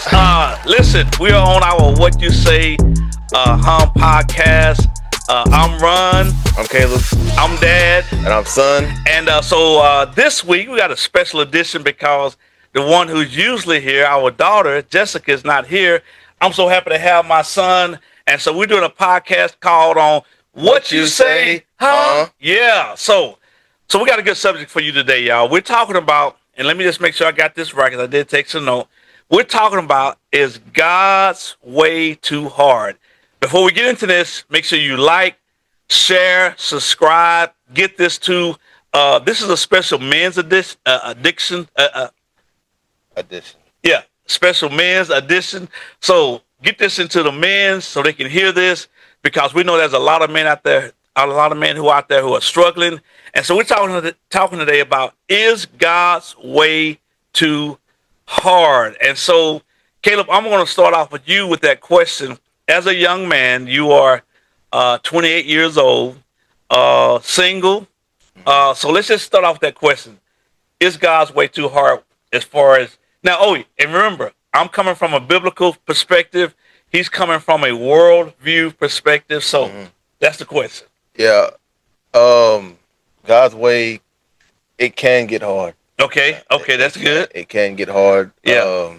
guys, listen, we are on our What You Say Hum podcast. I'm Ron. I'm Caleb. I'm Dad. And I'm Son. And so this week we got a special edition because the one who's usually here, our daughter, Jessica, is not here. I'm so happy to have my son. And so we're doing a podcast called on What You Say, Huh? Yeah. So we got a good subject for you today, y'all. We're talking about, and let me just make sure I got this right because I did take some note. We're talking about, is God's way too hard? Before we get into this, make sure you like, share, subscribe, get this to, this is a special men's edition. Yeah, special men's edition. So get this into the men's so they can hear this, because we know there's a lot of men out there, a lot of men who are out there who are struggling. And so we're talking today about, is God's way too hard? And so, Caleb, I'm going to start off with you with that question. As a young man, you are 28 years old, single. So let's just start off with that question. Is God's way too hard as far as... Now, and remember, I'm coming from a biblical perspective. He's coming from a worldview perspective. So that's the question. Yeah. God's way, it can get hard. Okay, that's good. It can get hard. Yeah.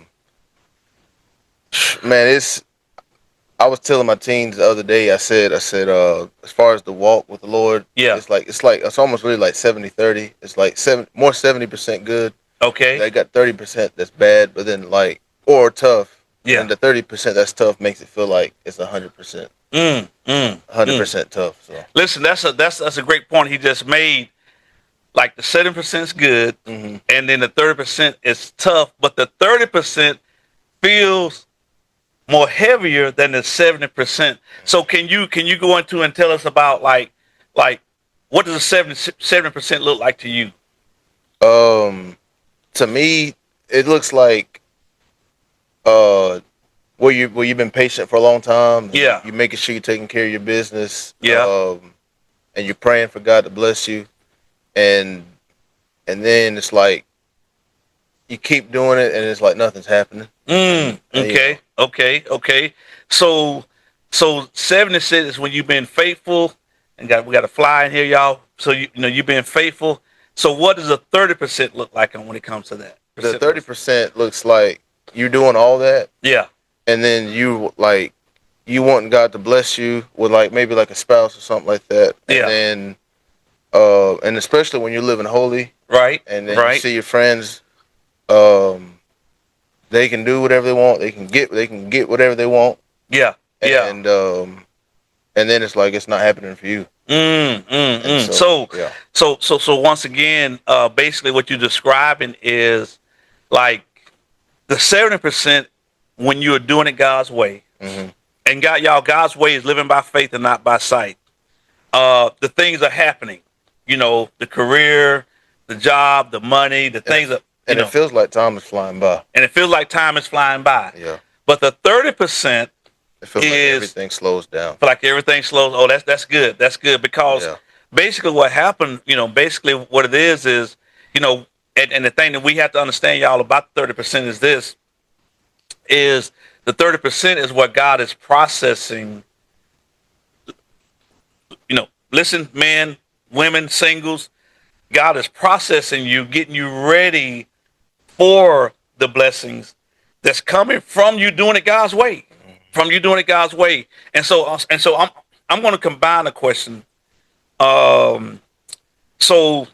Man, I was telling my teens the other day, I said, as far as the walk with the Lord, yeah, it's almost really like 70-30. It's like 70% good. Okay. They got 30% that's bad, but then or tough. Yeah. And the 30% that's tough makes it feel like it's 100%. 100% tough. So listen, that's a great point he just made. Like the 7% is good, and then the 30% is tough, but the 30% feels more heavier than the 70%. So can you go into and tell us about like what does the 7% look like to you? To me, it looks like where you've been patient for a long time. Yeah. You're making sure you're taking care of your business. Yeah. And you're praying for God to bless you. And then it's like you keep doing it and it's like nothing's happening. Okay. So 76 is when you've been faithful, and we got a fly in here, y'all. So you've been faithful. So what does a 30% look like when it comes to that? The 30% looks like you're doing all that. Yeah. And then you want God to bless you with maybe a spouse or something like that. Yeah. And then and especially when you're living holy. Right. And then you see your friends, they can do whatever they want. They can get whatever they want. Yeah. Yeah. And then it's like it's not happening for you. So once again, basically what you're describing is like the 70% when you're doing it God's way. And God's way is living by faith and not by sight. The things are happening, the career, the job, the money, the things that, and it feels like time is flying by. Yeah. But the 30%, it feels like everything slows down. Oh, that's good. That's good because basically what happened, basically what it is, and the thing that we have to understand, y'all, about the 30% is this, is the 30% is what God is processing. Listen, men, women, singles, God is processing you, getting you ready for the blessings that's coming from you doing it God's way. And so I'm going to combine a question. So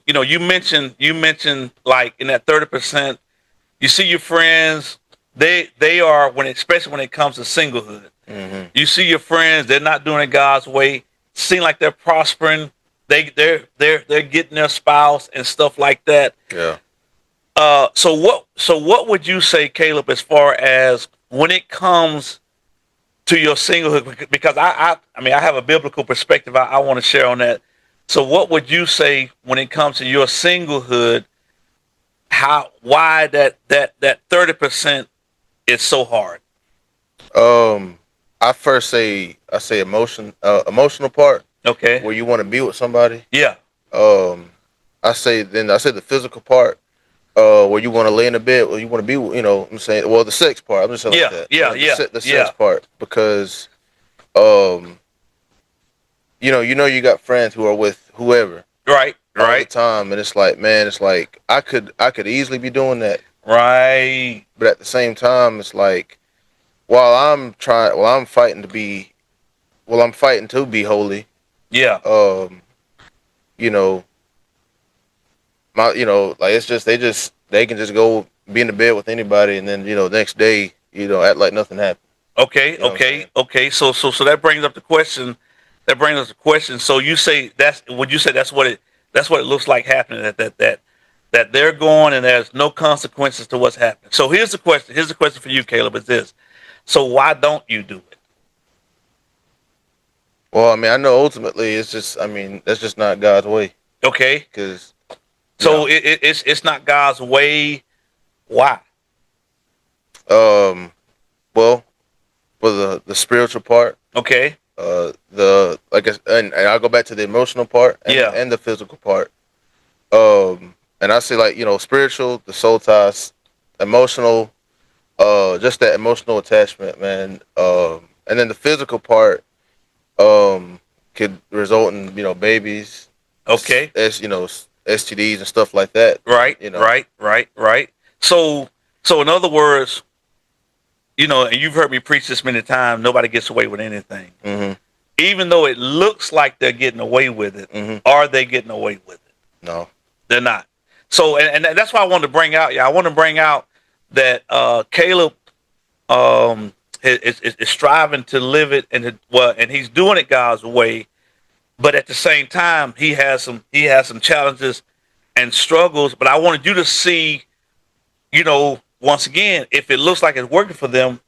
you mentioned like in that 30%, you see your friends, they are especially when it comes to singlehood. You see your friends, they're not doing it God's way. Seem like they're prospering. They're getting their spouse and stuff like that. Yeah. So what would you say, Caleb, as far as when it comes to your singlehood? Because I have a biblical perspective I want to share on that. So what would you say when it comes to your singlehood? Why that 30% is so hard? I say emotional part. Okay. Where you want to be with somebody. Yeah. I say the physical part, where you want to lay in the bed, or you want to be, I'm saying, well, the sex part. I'm just saying like Yeah, that. yeah, yeah, The sex yeah. part, because um, you got friends who are with whoever Right, all the right, time, and it's like, man, it's like I could easily be doing that, right. but at the same time, it's like while I'm fighting to be, I'm fighting to be holy. Yeah. Um, you know, like it's just they can just go be in the bed with anybody, and then next day, act like nothing happened. Okay, You know what I'm okay, saying? okay. So that brings up the question. That brings us the question. So you say that's would you say that's what it looks like happening that they're going and there's no consequences to what's happening. So here's the question. Here's the question for you, Caleb. Is this? So why don't you do it? Well, I mean, I know ultimately it's just, I mean, that's just not God's way. Okay. Because, So yeah, it's not God's way. Why? um, well, for the spiritual part, Okay. the like, and I'll go back to the emotional part Yeah. and the physical part. And I say, like, spiritual, the soul ties, emotional, just that emotional attachment, man. And then the physical part, could result in babies, Okay. STDs and stuff like that. Right. You know. Right. Right. Right. So so in other words, and you've heard me preach this many times. Nobody gets away with anything. Mhm. Even though it looks like they're getting away with it, Mhm. are they getting away with it? No. They're not. So, and that's why I wanted to bring out. Yeah, I want to bring out that Caleb is striving to live it, and he's doing it God's way. But at the same time, he has some challenges and struggles. But I wanted you to see, once again, if it looks like it's working for them,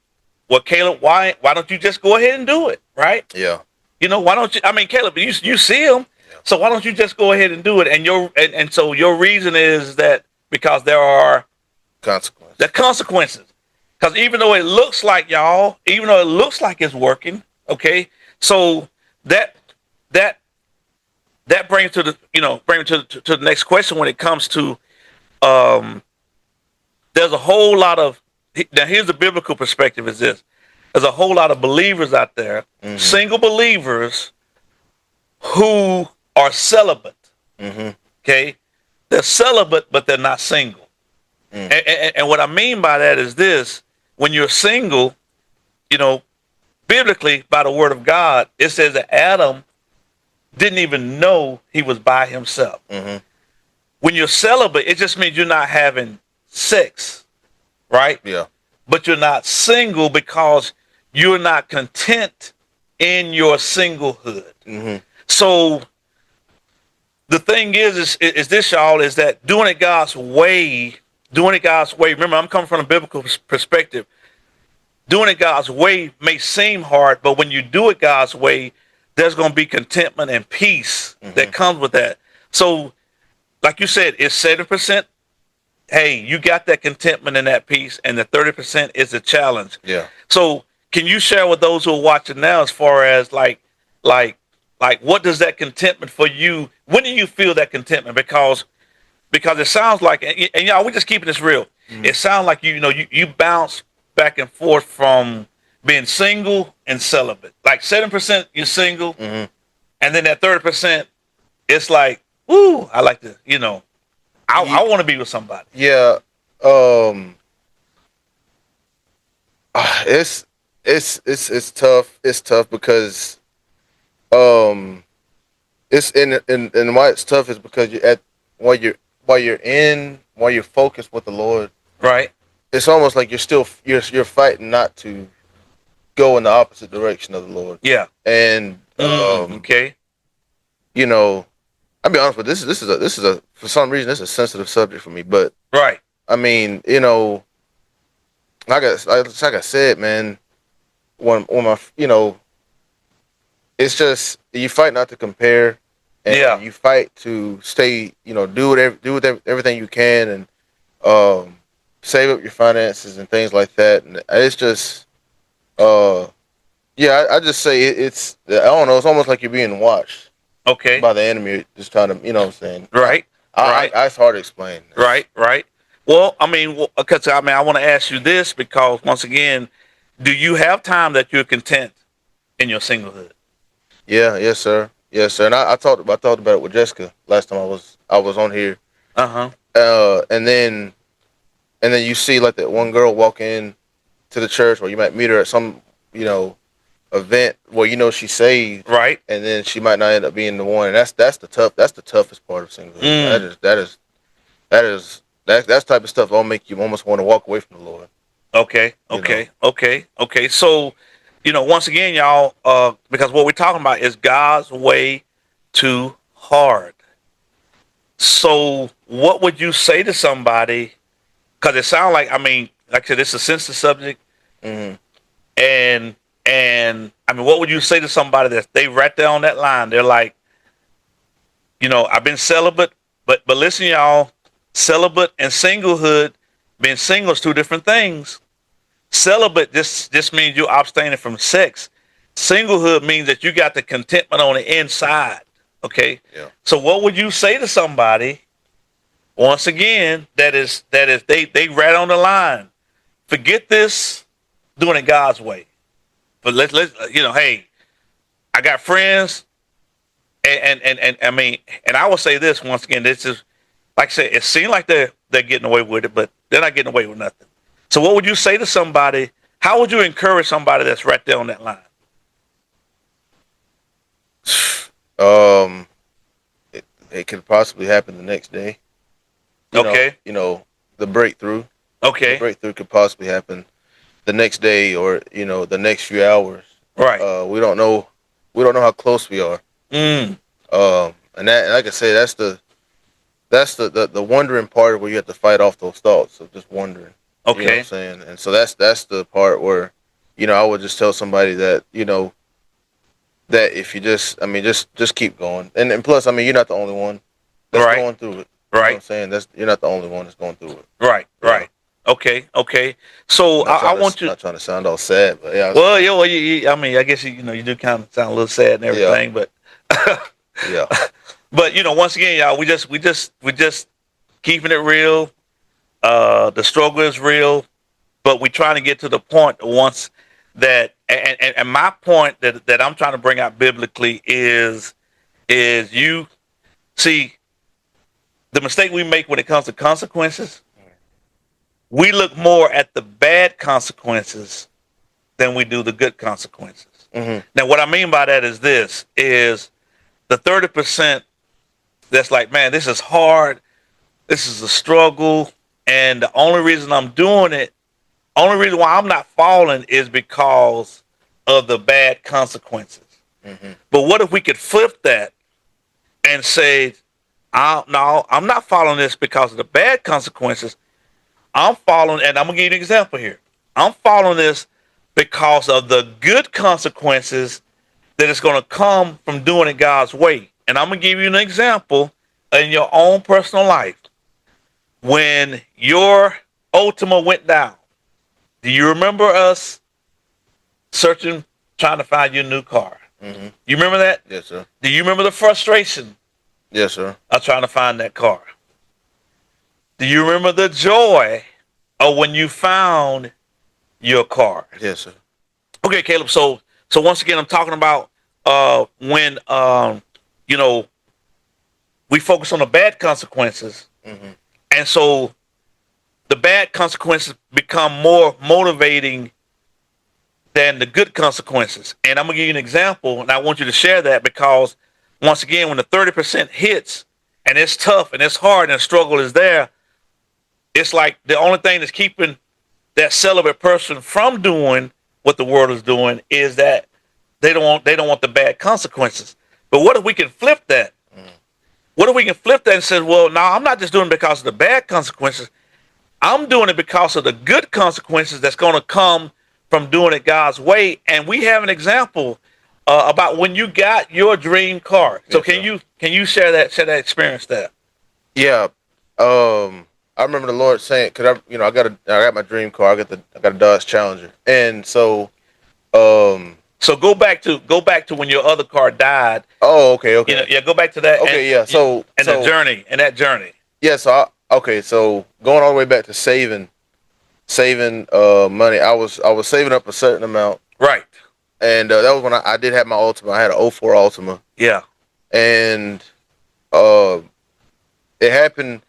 well, Caleb, why don't you just go ahead and do it, right? Yeah. Why don't you? I mean, Caleb, you see him, Yeah. so why don't you just go ahead and do it? And so your reason is that because there are the Consequence. consequences. Because even though it looks like it's working, okay, so that that that brings to the bring to the next question when it comes to um, there's a whole lot of now here's the biblical perspective is this: there's a whole lot of believers out there, Mhm. single believers who are celibate. Mhm. Okay, they're celibate, but they're not single. Mm. And what I mean by that is this: when you're single, you know, biblically by the word of God, it says that Adam didn't even know he was by himself. Mhm. When you're celibate, it just means you're not having sex, right? Yeah. But you're not single because you're not content in your singlehood. Mhm. So the thing is this, y'all, is that doing it God's way. Remember, I'm coming from a biblical perspective. Doing it God's way may seem hard, but when you do it God's way, there's going to be contentment and peace that Mhm. comes with that. So, like you said, it's 7%. Hey, you got that contentment and that peace, and the 30% is a challenge. Yeah. So, can you share with those who are watching now, as far as like, what does that contentment for you? When do you feel that contentment? Because it sounds like, and y'all, we're just keeping this real. Mhm. It sounds like you bounce back and forth from being single and celibate. Like 7% you're single, Mhm. and then that 30%, it's like, woo, I like to, I Ye- want to be with somebody. Yeah. Um. It's tough. It's tough because um it's and why it's tough is because you're at while you're focused with the Lord. Right? It's almost like you're fighting not to go in the opposite direction of the Lord. Yeah. And Okay. you know, I'll be honest with you, this is a for some reason this is a sensitive subject for me. But Right. I mean, like I said, man, when my it's just you fight not to compare, Yeah. and you fight to stay, do everything you can, and um, save up your finances and things like that. And it's just, uh, yeah, I just say it's I don't know. It's almost like you're being watched Okay. by the enemy, just trying to, what I'm saying. Right. Right. It's hard to explain. Right. Right. Well, I mean, because I want to ask you this because once again, do you have time that you're content in your singlehood? Yeah, yes, sir. Yes, sir. And I talked about it with Jessica last time I was on here. Uh huh. And then you see like that one girl walk in to the church, or you might meet her at some, you know, event where you know she's saved, Right. and then she might not end up being the one. And that's the toughest part of singlehood. Mm. That's type of stuff that'll make you almost want to walk away from the Lord. Okay. You know. Okay. So, once again, y'all, because what we're talking about is God's way too hard. So, what would you say to somebody? Because it sounds like, like I said, it's a sensitive subject, Hmm. and what would you say to somebody that they right there on that line? They're like, I've been celibate, but listen, y'all, celibate and singlehood, being single is two different things. Celibate just means you're abstaining from sex. Singlehood means that you got the contentment on the inside. Okay. Yeah. So what would you say to somebody once again that is they right on the line? Forget this, doing it God's way. But let's hey, I got friends, and and I will say this once again. This is like I said, it seems like they're getting away with it, but they're not getting away with nothing. So what would you say to somebody? How would you encourage somebody that's right there on that line? Um, it could possibly happen the next day. Okay. The breakthrough. The Okay. breakthrough could possibly happen the next day, or the next few hours. Right. We don't know. We don't know how close we are. Mm. And like I say, that's the wondering part where you have to fight off those thoughts of just wondering. You know what I'm Okay. saying? And so that's the part where, I would just tell somebody that, that if you just keep going. And plus, you're not the only one that's Right. going through it. You know what I'm Right. saying? You're not the only one that's going through it. Right. You know. Right. Okay. Okay. So I want you. Not trying to sound all sad, but yeah, Well, yeah. Well, I guess you do kind of sound a little sad and yeah, everything, but yeah, but once again, y'all, we just keeping it real. The struggle is real, but we're trying to get to the point once that and my point that I'm trying to bring out biblically is you see the mistake we make when it comes to consequences. We look more at the bad consequences than we do the good consequences. hmm Now, what I mean by that is this: is the 30% that's like, man, this is hard, this is a struggle, and the only reason I'm doing it, only reason why I'm not falling is because of the bad consequences. hmm But what if we could flip that and say, no, I'm not following this because of the bad consequences. I'm following, and I'm gonna give you an example here. I'm following this because of the good consequences that is going to come from doing it God's way. And I'm gonna give you an example in your own personal life. When your Ultima went down, do you remember us searching, trying to find your new car? hmm You remember that? Yes, sir. Do you remember the frustration Yes, sir. of trying to find that car? Do you remember the joy of when you found your car? Yes, sir. Okay, Caleb. So once again, I'm talking about when you know we focus on the bad consequences, hmm and so the bad consequences become more motivating than the good consequences. And I'm gonna give you an example, and I want you to share that because once again, when the 30% hits, and it's tough and it's hard and the struggle is there, it's like the only thing that's keeping that celibate person from doing what the world is doing is that they don't want the bad consequences. But what if we can flip that? What if we can flip that and say, well, no, I'm not just doing it because of the bad consequences. I'm doing it because of the good consequences that's going to come from doing it God's way. And we have an example about when you got your dream car. So Yes, sir. can you share that experience there? Yeah. I remember the Lord saying, "Cause I got my dream car. I got a Dodge Challenger." And so, um, So go back to when your other car died. oh, okay. Yeah, go back to that. Okay, yeah. So and the journey and that journey. yeah. Okay. So going all the way back to saving money. I was saving up a certain amount, Right. and that was when I did have my Ultima. I had an '04 Ultima, Yeah. and uh, it happened.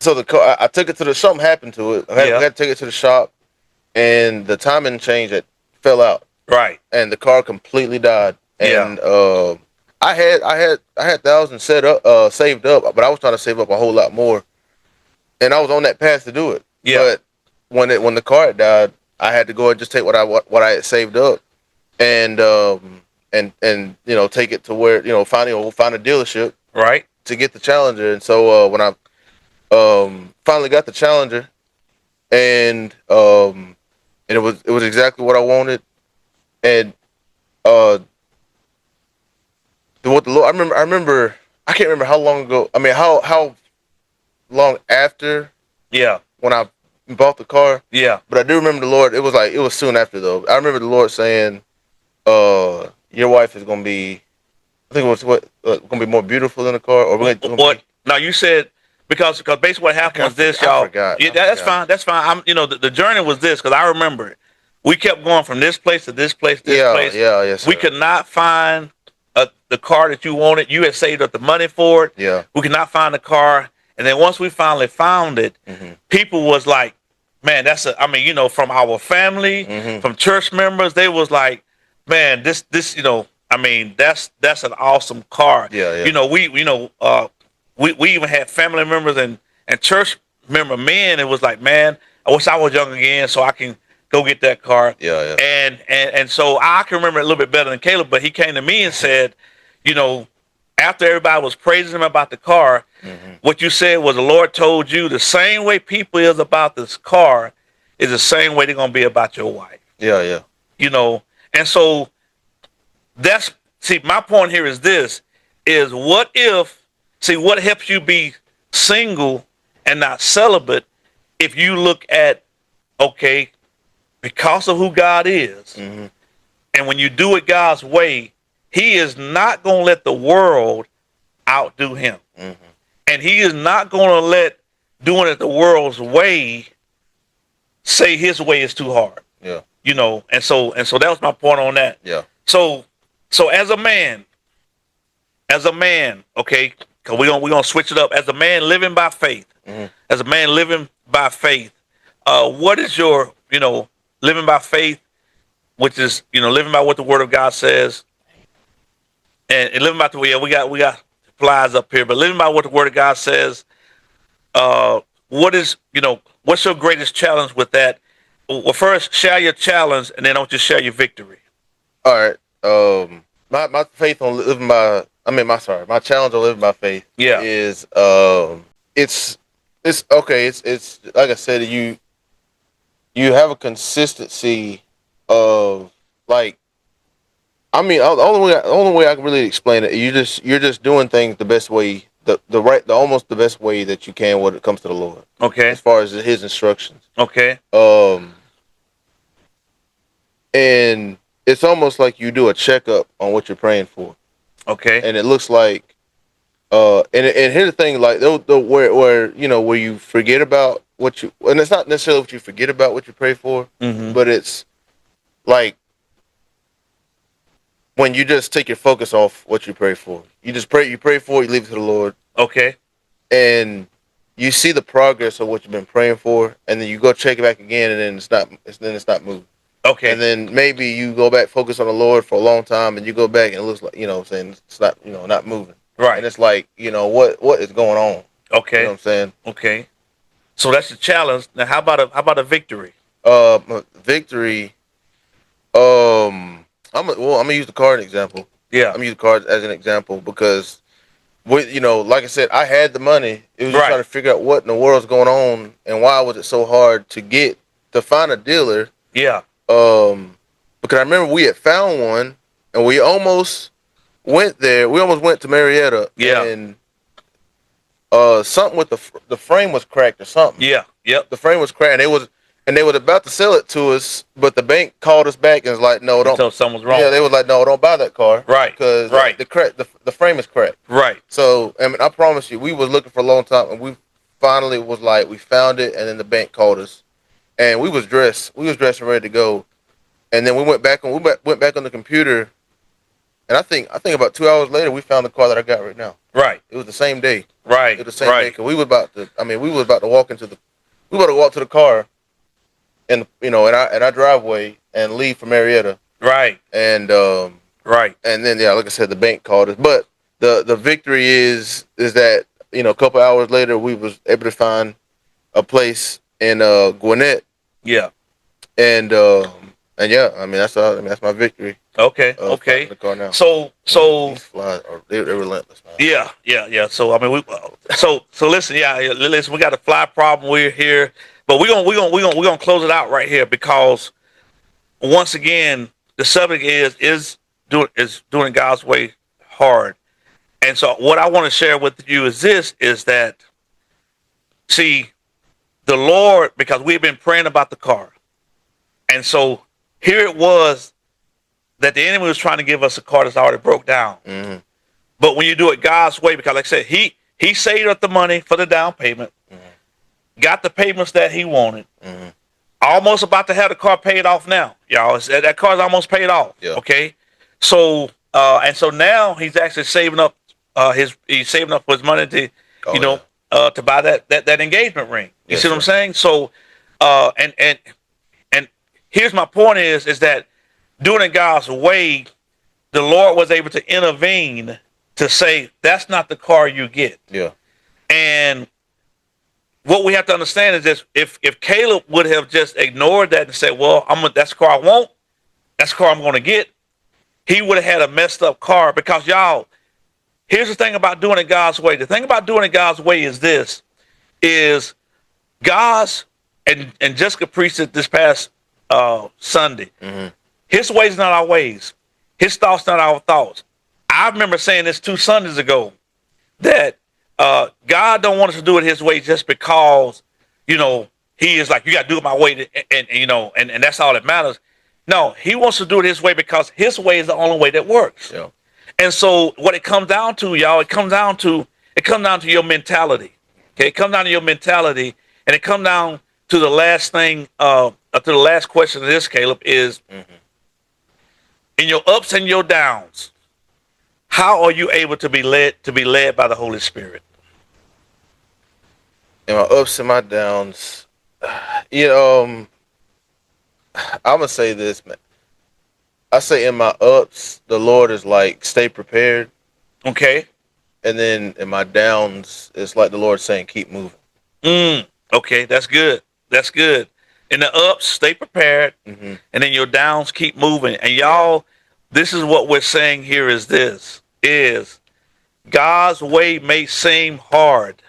So the car, I took it to the something happened to it. We Yeah. had to take it to the shop, and the timing change it fell out, Right. and the car completely died. Yeah. And I had thousands saved up, but I was trying to save up a whole lot more, and I was on that path to do it. Yeah. But when the car had died, I had to go and just take what I had saved up, and take it to where find a dealership Right. to get the Challenger. And so when I finally got the Challenger, and it was exactly what I wanted, and uh, what the Lord. I remember. I can't remember how long ago. I mean, how long after Yeah. when I bought the car, Yeah. but I do remember the Lord. It was soon after though. I remember the Lord saying, your wife is gonna be. I think it was gonna be more beautiful than the car, or we're gonna What? be. Now you said because basically what happened was this, I y'all. forgot. Yeah, I that's forgot. fine. That's fine. The journey was this because I remember it. We kept going from this place to this place, this Yeah, place. yeah, yes, We sir. could not find the car that you wanted. You had saved up the money for it. Yeah. We could not find the car, and then once we finally found it, Hmm. people was like, "Man, that's a." I mean, from our family, Hmm. from church members, they was like, "Man, this. I mean, that's an awesome car." Yeah, yeah. We even had family members and church member men. It was like, man, I wish I was young again so I can go get that car. Yeah, yeah. And so I can remember it a little bit better than Caleb. But he came to me and said, you know, after everybody was praising him about the car, Hmm. what you said was the Lord told you the same way people is about this car is the same way they're gonna be about your wife. Yeah, yeah. And so my point here is this is what helps you be single and not celibate if you look at okay because of who God is, Hmm. and when you do it God's way, he is not going to let the world outdo him, Hmm. and he is not going to let doing it the world's way say his way is too hard. Yeah. And so that was my point on that. Yeah. So as a man, okay, because we're gonna switch it up. As a man living by faith, Hmm. as a man living by faith, what is your living by faith, which is living by what the Word of God says, and living by the way we got flies up here, but living by what the Word of God says. What's your greatest challenge with that? Well, first share your challenge, and then don't just share your victory. All right. My faith on living by. I mean, my challenge on living by faith Yeah. is it's okay. It's like I said, you have a consistency of like. I mean, the only way I can really explain it, you're just doing things the best way, the almost the best way that you can when it comes to the Lord, Okay. as far as His instructions. Okay. And it's almost like you do a checkup on what you're praying for, Okay. and it looks like, and here's the thing, like where you forget about and it's not necessarily what you forget about what you pray for, Mm-hmm. but it's like when you just take your focus off what you pray for. You pray for it, you leave it to the Lord, Okay. and you see the progress of what you've been praying for, and then you go check it back again, and then it's not moving. Okay. And then maybe you go back, focus on the Lord for a long time, and you go back and it looks like, what I'm saying, it's not, not moving. Right. And it's like, what is going on? Okay. You know what I'm saying? Okay. So that's the challenge. Now, how about a victory? Victory. I'm gonna use the card example. Yeah. I'm gonna use the card as an example because, like I said, I had the money. It was just Right. trying to figure out what in the world's going on and why was it so hard to find a dealer. Yeah. Because I remember we had found one and we almost went there. We almost went to Marietta. Yeah. And something with the frame was cracked or something. Yeah. Yep. The frame was cracked. And they was about to sell it to us, but the bank called us back and was like, "No, don't." Until something was wrong. Yeah, they was like, "No, don't buy that car." Right. Because Right. the frame is cracked. Right. So I mean, I promise you, we was looking for a long time, and we finally was like, we found it, and then the bank called us, and we was dressed and ready to go, and then went back on the computer, and I think about 2 hours later we found the car that I got right now. Right. It was the same day. It Right. was the same day Right. because we were about to walk into the, we were about to walk to the car, and in our driveway and leave for Marietta, Right. and Right. and then yeah, like I said, the bank called us, but the victory is that a couple hours later we was able to find a place in Gwinnett, Yeah. and yeah, I mean that's my victory Okay. of finding Okay. the car now. So These flies are they're relentless, man. yeah, yeah, yeah. So I mean, so listen, listen. We got a fly problem. We're here, but we're gonna close it out right here because once again, the subject is doing God's way hard. And so what I want to share with you is that see the Lord, because we've been praying about the car, and so here it was that the enemy was trying to give us a car that's already broke down. Mm-hmm. But when you do it God's way, because like I said, he saved up the money for the down payment, got the payments that he wanted, almost about to have the car paid off now, y'all. That car's almost paid off. Yeah. Okay, so and so now he's actually saving up he's saving up his money to to buy that engagement ring. You Yes, see what I'm sir. saying? So and here's my point is that doing it God's way, the Lord was able to intervene to say that's not the car you get. Yeah. And what we have to understand is this: if Caleb would have just ignored that and said, "Well, that's the car I want, that's the car I'm going to get," he would have had a messed up car. Because y'all, here's the thing about doing it God's way. The thing about doing it God's way is this: is God's and Jessica preached it this past Sunday. Mm-hmm. His ways not our ways. His thoughts not our thoughts. I remember saying this 2 Sundays ago that God don't want us to do it His way just because He is like, you got to do it my way, and that's all that matters. No, He wants to do it His way because His way is the only way that works. Yeah. And so what it comes down to, y'all, it comes down to your mentality. Okay, it comes down to your mentality, and it comes down to the last thing, to the last question of this, Caleb, is in your ups and your downs, how are you able to be led by the Holy Spirit? In my ups and my downs, I'm gonna say this, man. I say in my ups, the Lord is like, stay prepared, Okay. and then in my downs, it's like the Lord saying, keep moving. Okay, that's good. That's good. In the ups, stay prepared, Mm-hmm. and in your downs, keep moving. And y'all, this is what we're saying here is God's way may seem hard.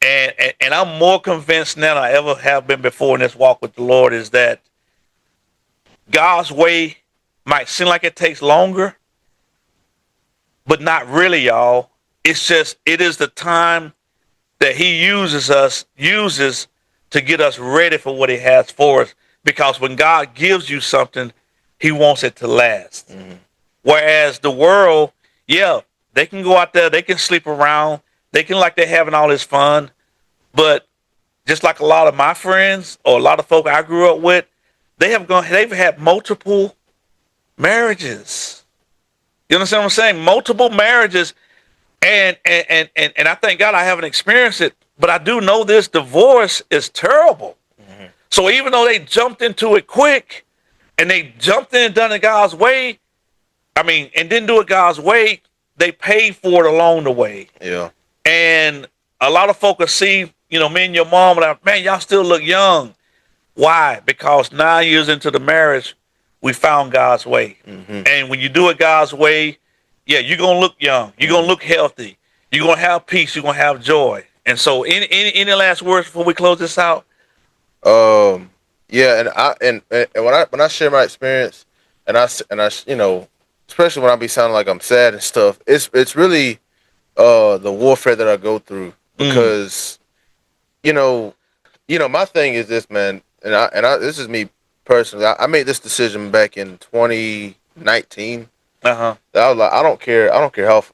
And I'm more convinced now than I ever have been before in this walk with the Lord is that God's way might seem like it takes longer, but not really, y'all. It's just, it is the time that He uses to get us ready for what He has for us. Because when God gives you something, He wants it to last. Mm-hmm. Whereas the world, yeah, they can go out there, they can sleep around, they can like they're having all this fun, but just like a lot of my friends or a lot of folk I grew up with, they've had multiple marriages. You understand what I'm saying? Multiple marriages, and I thank God I haven't experienced it, but I do know this: divorce is terrible. Mm-hmm. So even though they jumped into it quick, and they jumped in and done it God's way, and didn't do it God's way, they paid for it along the way. Yeah. And a lot of folks see, me and your mom, and man, y'all still look young. Why? Because 9 years into the marriage, we found God's way. Mm-hmm. And when you do it God's way, yeah, you're going to look young. You're going to look healthy. You're going to have peace. You're going to have joy. And so any last words before we close this out? Yeah, and when I share my experience, and I especially when I be sounding like I'm sad and stuff, it's really the warfare that I go through, because my thing is this, man, and I this is me personally. I made this decision back in 2019 I was like, I don't care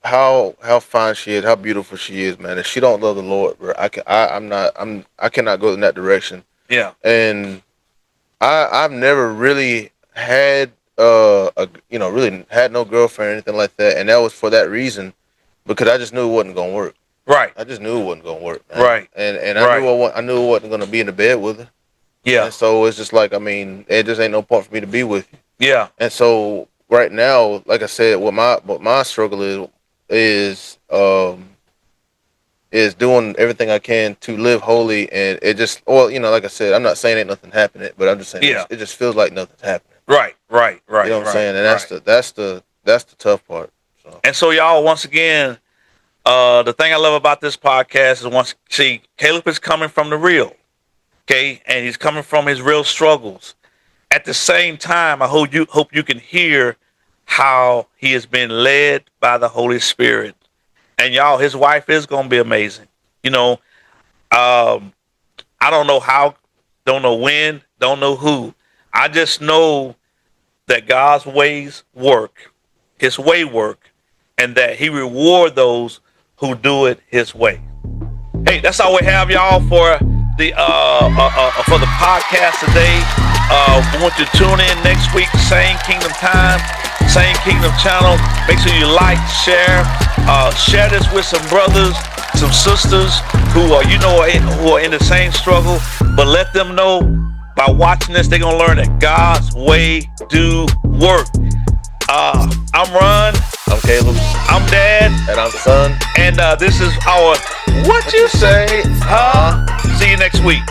how fine she is, how beautiful she is, man. If she don't love the Lord, bro, I cannot go in that direction. Yeah. And I've never really had really had no girlfriend or anything like that, and that was for that reason, because I just knew it wasn't gonna work. Right. I just knew it wasn't gonna work, man. Right. And Right. I knew I wasn't gonna be in the bed with her. Yeah. And so it's just like, I mean, it just ain't no point for me to be with you. Yeah. And so right now, like I said, what my struggle is doing everything I can to live holy, and it just, well, like I said, I'm not saying ain't nothing happening, but I'm just saying Yeah. it just feels like nothing's happening. Right. Right. Right. You know what I'm right, saying? And right. that's the tough part. So And so, y'all, once again, the thing I love about this podcast is Caleb is coming from the real, okay, and he's coming from his real struggles. At the same time, I hope you can hear how he has been led by the Holy Spirit. And y'all, his wife is gonna be amazing. You know, I don't know how, don't know when, don't know who. I just know that God's ways work, His way work, and that He reward those who do it His way. Hey, that's all we have, y'all, for the podcast today. We want you to tune in next week, same Kingdom time, same Kingdom channel. Make sure you like, share this with some brothers, some sisters who are in the same struggle. But let them know by watching this, they're gonna learn that God's way do work. I'm Ron. I'm Caleb. I'm Dad. And I'm Son. And this is our What You Say, huh? See you next week.